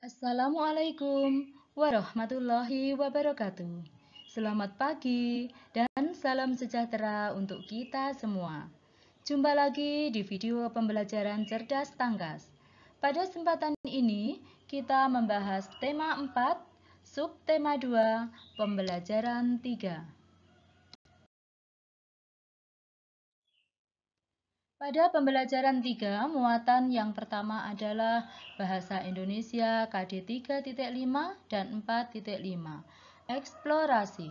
Assalamualaikum warahmatullahi wabarakatuh. Selamat pagi dan salam sejahtera untuk kita semua. Jumpa lagi di video pembelajaran cerdas tangkas. Pada kesempatan ini, kita membahas tema 4, subtema 2, pembelajaran 3. Pada pembelajaran 3, muatan yang pertama adalah Bahasa Indonesia KD 3.5 dan 4.5. Eksplorasi.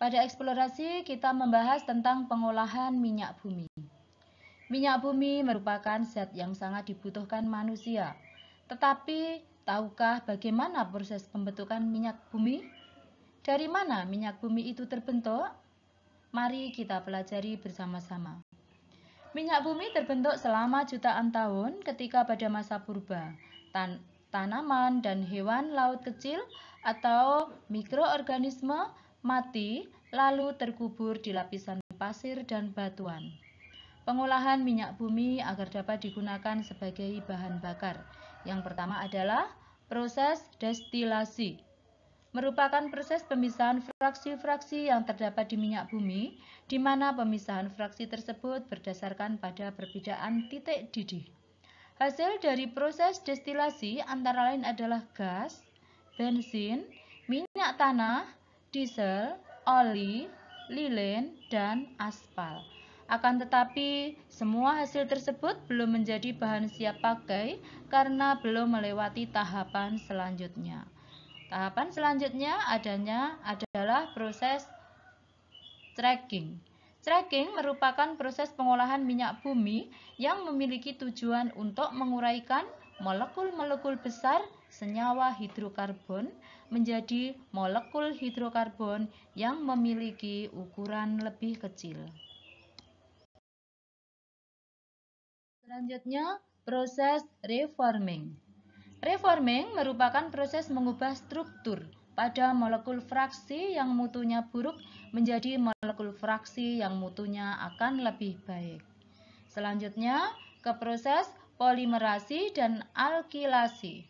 Pada eksplorasi, kita membahas tentang pengolahan minyak bumi. Minyak bumi merupakan zat yang sangat dibutuhkan manusia. Tetapi, tahukah bagaimana proses pembentukan minyak bumi? Dari mana minyak bumi itu terbentuk? Mari kita pelajari bersama-sama. Minyak bumi terbentuk selama jutaan tahun ketika pada masa purba, tanaman dan hewan laut kecil atau mikroorganisme mati lalu terkubur di lapisan pasir dan batuan. Pengolahan minyak bumi agar dapat digunakan sebagai bahan bakar. Yang pertama adalah proses destilasi. Merupakan proses pemisahan fraksi-fraksi yang terdapat di minyak bumi, di mana pemisahan fraksi tersebut berdasarkan pada perbedaan titik didih. Hasil dari proses destilasi antara lain adalah gas, bensin, minyak tanah, diesel, oli, lilin, dan aspal. Akan tetapi, semua hasil tersebut belum menjadi bahan siap pakai karena belum melewati tahapan selanjutnya. Tahapan selanjutnya adalah proses cracking. Cracking merupakan proses pengolahan minyak bumi yang memiliki tujuan untuk menguraikan molekul-molekul besar senyawa hidrokarbon menjadi molekul hidrokarbon yang memiliki ukuran lebih kecil. Selanjutnya, proses reforming. Reforming merupakan proses mengubah struktur pada molekul fraksi yang mutunya buruk menjadi molekul fraksi yang mutunya akan lebih baik. Selanjutnya, ke proses polimerasi dan alkilasi.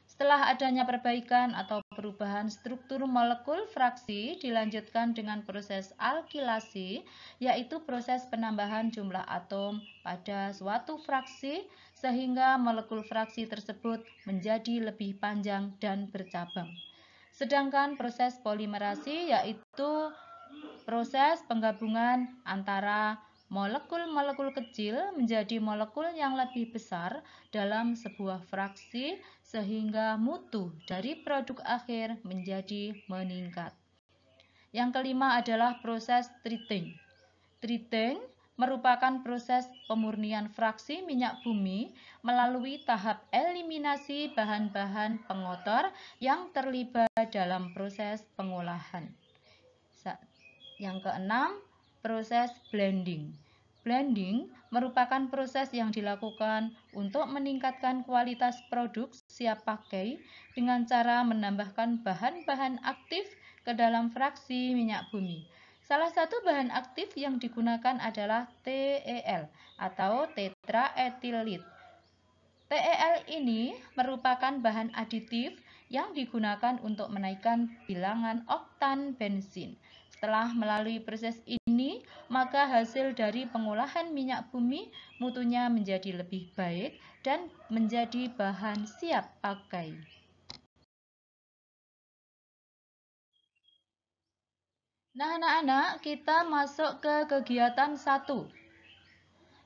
Setelah adanya perbaikan atau perubahan struktur molekul fraksi dilanjutkan dengan proses alkilasi, yaitu proses penambahan jumlah atom pada suatu fraksi sehingga molekul fraksi tersebut menjadi lebih panjang dan bercabang. Sedangkan proses polimerasi yaitu proses penggabungan antara molekul-molekul kecil menjadi molekul yang lebih besar dalam sebuah fraksi sehingga mutu dari produk akhir menjadi meningkat. Yang kelima adalah proses treating. Treating merupakan proses pemurnian fraksi minyak bumi melalui tahap eliminasi bahan-bahan pengotor yang terlibat dalam proses pengolahan. Yang keenam, proses blending. Blending merupakan proses yang dilakukan untuk meningkatkan kualitas produk siap pakai dengan cara menambahkan bahan-bahan aktif ke dalam fraksi minyak bumi. Salah satu bahan aktif yang digunakan adalah TEL atau tetraethyl. TEL ini merupakan bahan aditif yang digunakan untuk menaikkan bilangan oktan bensin. Setelah melalui proses ini, maka hasil dari pengolahan minyak bumi mutunya menjadi lebih baik dan menjadi bahan siap pakai. Nah, anak-anak, kita masuk ke kegiatan 1.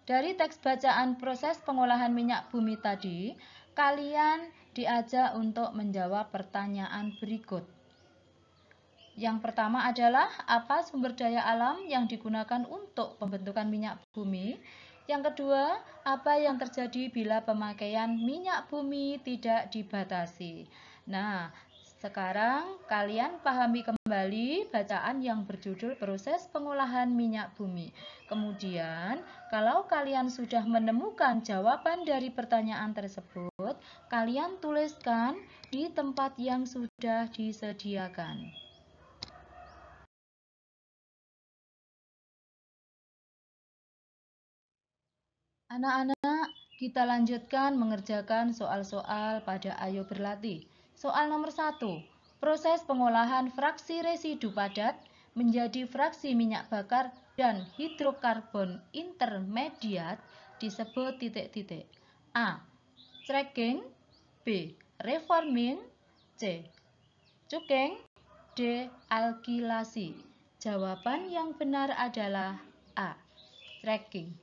Dari teks bacaan proses pengolahan minyak bumi tadi, kalian diajak untuk menjawab pertanyaan berikut. Yang pertama adalah apa sumber daya alam yang digunakan untuk pembentukan minyak bumi? Yang kedua, apa yang terjadi bila pemakaian minyak bumi tidak dibatasi? Nah, sekarang kalian pahami kembali bacaan yang berjudul proses pengolahan minyak bumi. Kemudian, kalau kalian sudah menemukan jawaban dari pertanyaan tersebut, kalian tuliskan di tempat yang sudah disediakan. Anak-anak, Kita lanjutkan mengerjakan soal-soal pada Ayo Berlatih. Soal nomor 1. Proses pengolahan fraksi residu padat menjadi fraksi minyak bakar dan hidrokarbon intermediat disebut titik-titik. A. Cracking. B. Reforming. C. Cooking. D. Alkilasi. Jawaban yang benar adalah A. Cracking.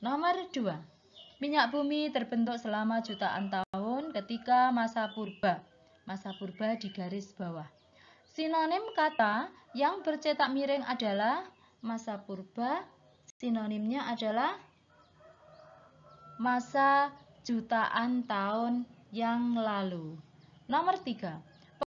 Nomor 2. Minyak bumi terbentuk selama jutaan tahun ketika masa purba. Masa purba di garis bawah. Sinonim kata yang bercetak miring adalah masa purba. Sinonimnya adalah masa jutaan tahun yang lalu. Nomor 3.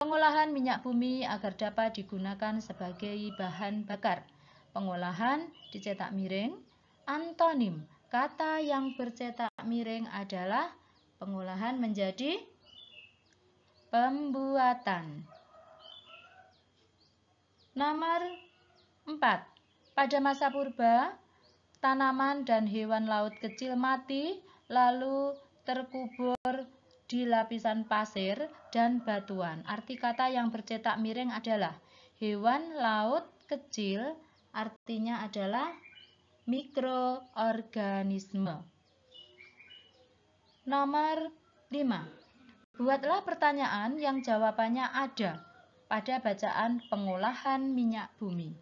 Pengolahan minyak bumi agar dapat digunakan sebagai bahan bakar. Pengolahan dicetak miring. Antonim kata yang bercetak miring adalah pengolahan menjadi pembuatan. Nomor 4. Pada masa purba, tanaman dan hewan laut kecil mati lalu terkubur di lapisan pasir dan batuan. Arti kata yang bercetak miring adalah hewan laut kecil, artinya adalah mikroorganisme. Nomor 5. Buatlah pertanyaan yang jawabannya ada pada bacaan pengolahan minyak bumi.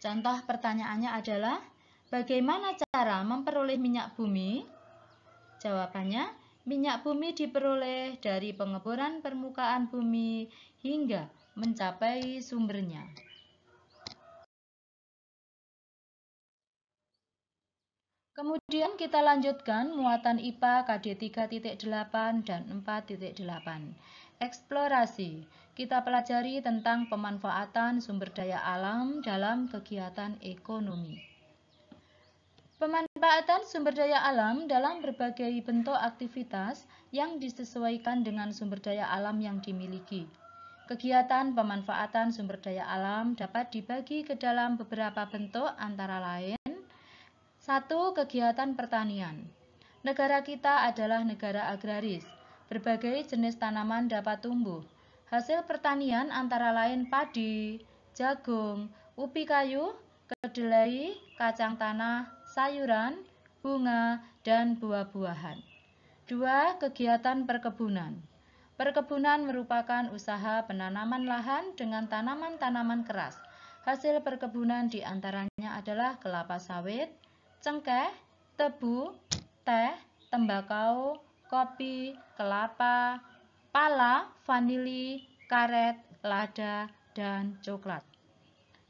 Contoh pertanyaannya adalah, bagaimana cara memperoleh minyak bumi? Jawabannya, minyak bumi diperoleh dari pengeboran permukaan bumi hingga mencapai sumbernya. Kemudian kita lanjutkan muatan IPA KD 3.8 dan 4.8. Eksplorasi. Kita pelajari tentang pemanfaatan sumber daya alam dalam kegiatan ekonomi. Pemanfaatan sumber daya alam dalam berbagai bentuk aktivitas yang disesuaikan dengan sumber daya alam yang dimiliki. Kegiatan pemanfaatan sumber daya alam dapat dibagi ke dalam beberapa bentuk antara lain. 1. Kegiatan pertanian. Negara kita adalah negara agraris. Berbagai jenis tanaman dapat tumbuh. Hasil pertanian antara lain padi, jagung, ubi kayu, kedelai, kacang tanah, sayuran, bunga, dan buah-buahan. 2. Kegiatan perkebunan. Perkebunan merupakan usaha penanaman lahan dengan tanaman-tanaman keras. Hasil perkebunan diantaranya adalah kelapa sawit, cengkeh, tebu, teh, tembakau, kopi, kelapa, pala, vanili, karet, lada, dan coklat.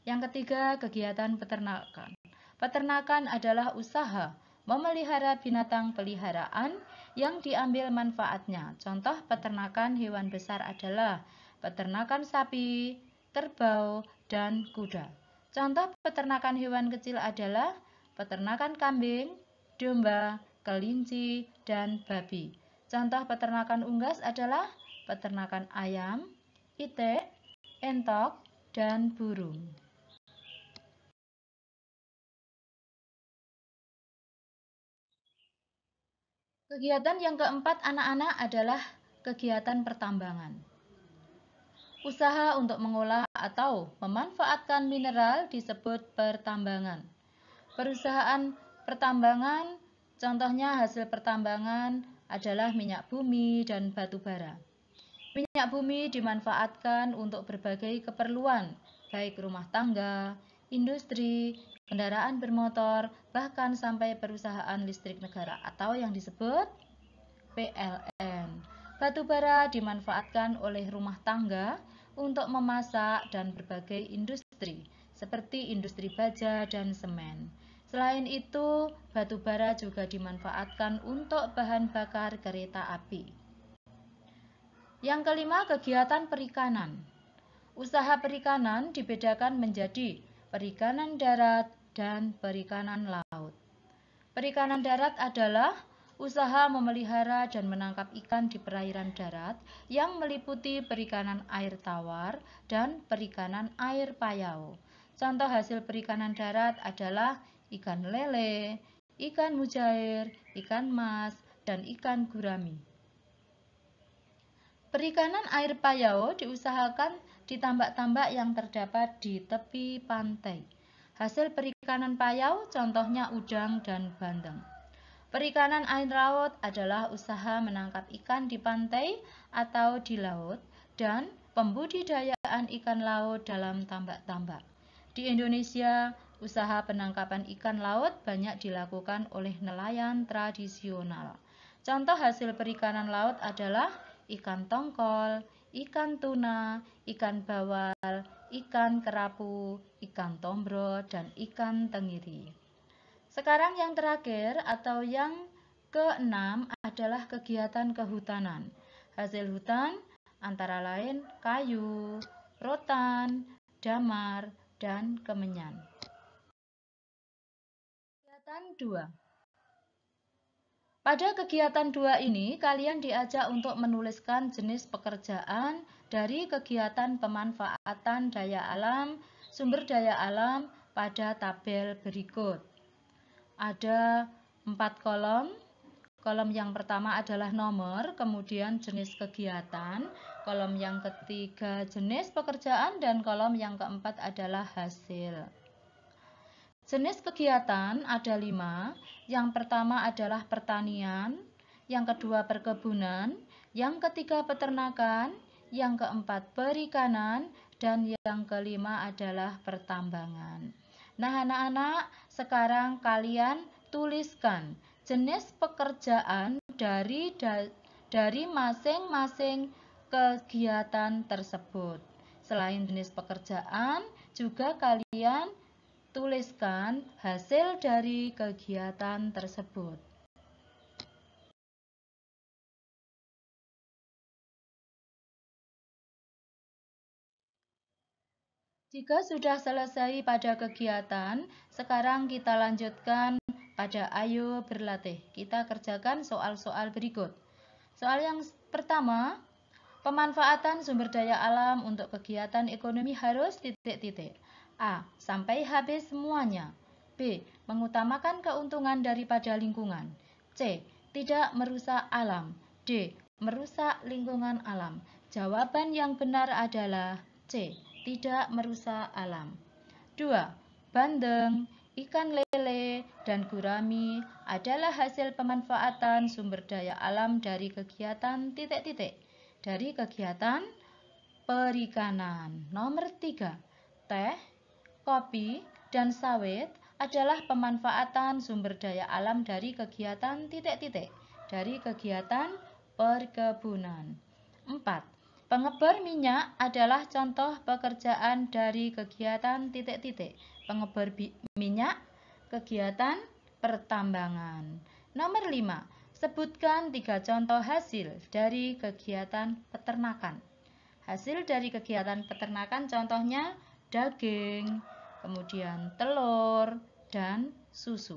Yang ketiga, kegiatan peternakan. Peternakan adalah usaha memelihara binatang peliharaan yang diambil manfaatnya. Contoh peternakan hewan besar adalah peternakan sapi, kerbau, dan kuda. Contoh peternakan hewan kecil adalah peternakan kambing, domba, kelinci, dan babi. Contoh peternakan unggas adalah peternakan ayam, itik, entok, dan burung. Kegiatan yang keempat anak-anak adalah kegiatan pertambangan. Usaha untuk mengolah atau memanfaatkan mineral disebut pertambangan. Perusahaan pertambangan, contohnya hasil pertambangan adalah minyak bumi dan batu bara. Minyak bumi dimanfaatkan untuk berbagai keperluan, baik rumah tangga, industri, kendaraan bermotor, bahkan sampai perusahaan listrik negara atau yang disebut PLN. Batu bara dimanfaatkan oleh rumah tangga untuk memasak dan berbagai industri, seperti industri baja dan semen. Selain itu, batu bara juga dimanfaatkan untuk bahan bakar kereta api. Yang kelima, kegiatan perikanan. Usaha perikanan dibedakan menjadi perikanan darat dan perikanan laut. Perikanan darat adalah usaha memelihara dan menangkap ikan di perairan darat yang meliputi perikanan air tawar dan perikanan air payau. Contoh hasil perikanan darat adalah ikan lele, ikan mujair, ikan mas, dan ikan gurami. Perikanan air payau diusahakan di tambak-tambak yang terdapat di tepi pantai. Hasil perikanan payau contohnya udang dan bandeng. Perikanan air laut adalah usaha menangkap ikan di pantai atau di laut dan pembudidayaan ikan laut dalam tambak-tambak. Di Indonesia, usaha penangkapan ikan laut banyak dilakukan oleh nelayan tradisional. Contoh hasil perikanan laut adalah ikan tongkol, ikan tuna, ikan bawal, ikan kerapu, ikan tombro, dan ikan tenggiri. Sekarang yang terakhir atau yang keenam adalah kegiatan kehutanan. Hasil hutan antara lain kayu, rotan, damar, dan kemenyan. Kegiatan 2. Pada kegiatan 2 ini, kalian diajak untuk menuliskan jenis pekerjaan dari kegiatan pemanfaatan daya alam, sumber daya alam pada tabel berikut. Ada 4 kolom. Kolom yang pertama adalah nomor, kemudian jenis kegiatan, kolom yang ketiga jenis pekerjaan, dan kolom yang keempat adalah hasil. Jenis kegiatan ada 5. Yang pertama adalah pertanian, yang kedua perkebunan, yang ketiga peternakan, yang keempat perikanan, dan yang kelima adalah pertambangan. Nah, anak-anak, sekarang kalian tuliskan jenis pekerjaan dari masing-masing kegiatan tersebut. Selain jenis pekerjaan, juga kalian tuliskan hasil dari kegiatan tersebut. Jika sudah selesai pada kegiatan, sekarang kita lanjutkan pada ayo berlatih. Kita kerjakan soal-soal berikut. Soal yang pertama, pemanfaatan sumber daya alam untuk kegiatan ekonomi harus titik-titik. A. Sampai habis semuanya. B. Mengutamakan keuntungan daripada lingkungan. C. Tidak merusak alam. D. Merusak lingkungan alam. Jawaban yang benar adalah C. Tidak merusak alam. 2. Bandeng, ikan lele, dan gurami adalah hasil pemanfaatan sumber daya alam dari kegiatan titik-titik. Dari kegiatan perikanan. Nomor 3. Teh, kopi, dan sawit adalah pemanfaatan sumber daya alam dari kegiatan titik-titik. Dari kegiatan perkebunan. 4. Pengeber minyak adalah contoh pekerjaan dari kegiatan titik-titik. Pengeber minyak, kegiatan pertambangan. Nomor 5. Sebutkan 3 contoh hasil dari kegiatan peternakan. Hasil dari kegiatan peternakan contohnya daging, kemudian telur, dan susu.